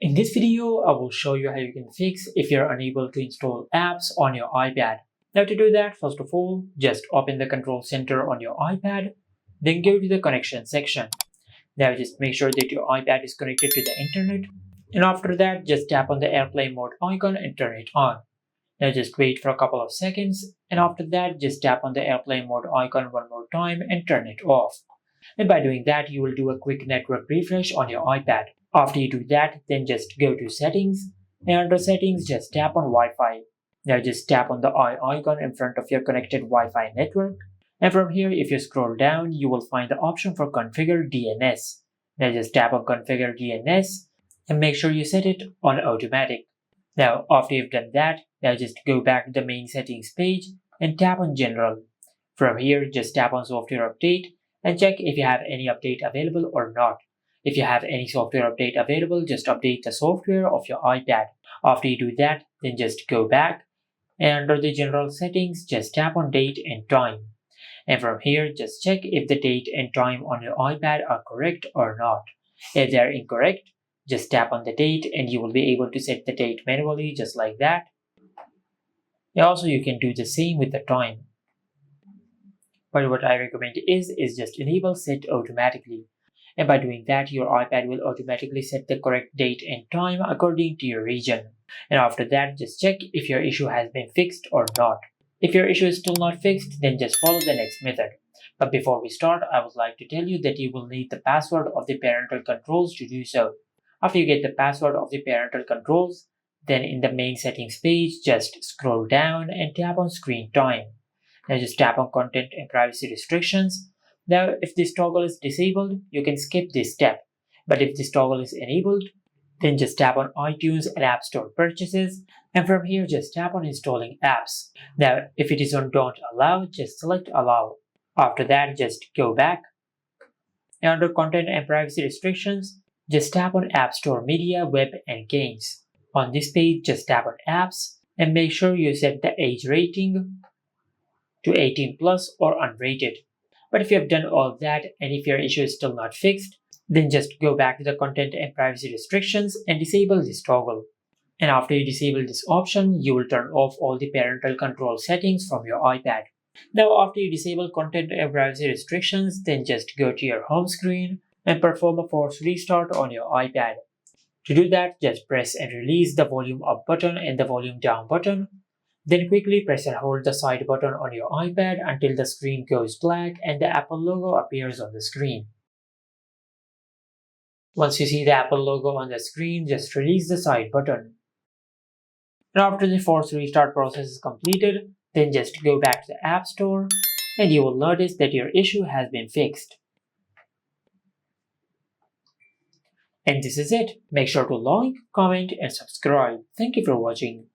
In this video, I will show you how you can fix if you're unable to install apps on your iPad. Now to do that, first of all, just open the control center on your iPad, then go to the connection section. Now just make sure that your iPad is connected to the internet, and after that, just tap on the airplane mode icon and turn it on. Now just wait for a couple of seconds, and after that, just tap on the airplane mode icon one more time and turn it off. And by doing that, you will do a quick network refresh on your iPad. After you do that, then just go to settings, and under settings, just tap on Wi-Fi. Now just tap on the eye icon in front of your connected Wi-Fi network. And from here, if you scroll down, you will find the option for configure DNS. Now just tap on configure DNS and make sure you set it on automatic. Now after you've done that, now just go back to the main settings page and tap on general. From here, just tap on software update and check if you have any update available or not. If you have any software update available, just update the software of your iPad. After you do that, then just go back and under the general settings, just tap on date and time. And from here, just check if the date and time on your iPad are correct or not. If they are incorrect, just tap on the date and you will be able to set the date manually just like that. And also you can do the same with the time. But what I recommend is just enable set automatically. And by doing that, your iPad will automatically set the correct date and time according to your region. And after that, just check if your issue has been fixed or not. If your issue is still not fixed, then just follow the next method. But before we start, I would like to tell you that you will need the password of the parental controls to do so. After you get the password of the parental controls, then in the main settings page, just scroll down and tap on screen time. Now just tap on content and privacy restrictions. Now if this toggle is disabled, you can skip this step. But if this toggle is enabled, then just tap on iTunes and App Store purchases, and from here just tap on installing apps. Now if it is on don't allow, just select allow. After that, just go back. And under content and privacy restrictions, just tap on App Store Media, Web and Games. On this page, just tap on apps and make sure you set the age rating to 18 plus or unrated. But if you have done all that and if your issue is still not fixed, then just go back to the content and privacy restrictions and disable this toggle. And after you disable this option, you will turn off all the parental control settings from your iPad. Now after you disable content and privacy restrictions, then just go to your home screen and perform a force restart on your iPad. To do that, just press and release the volume up button and the volume down button. Then quickly press and hold the side button on your iPad until the screen goes black and the Apple logo appears on the screen. Once you see the Apple logo on the screen, just release the side button. And after the force restart process is completed, then just go back to the App Store and you will notice that your issue has been fixed. And this is it. Make sure to like, comment and subscribe. Thank you for watching.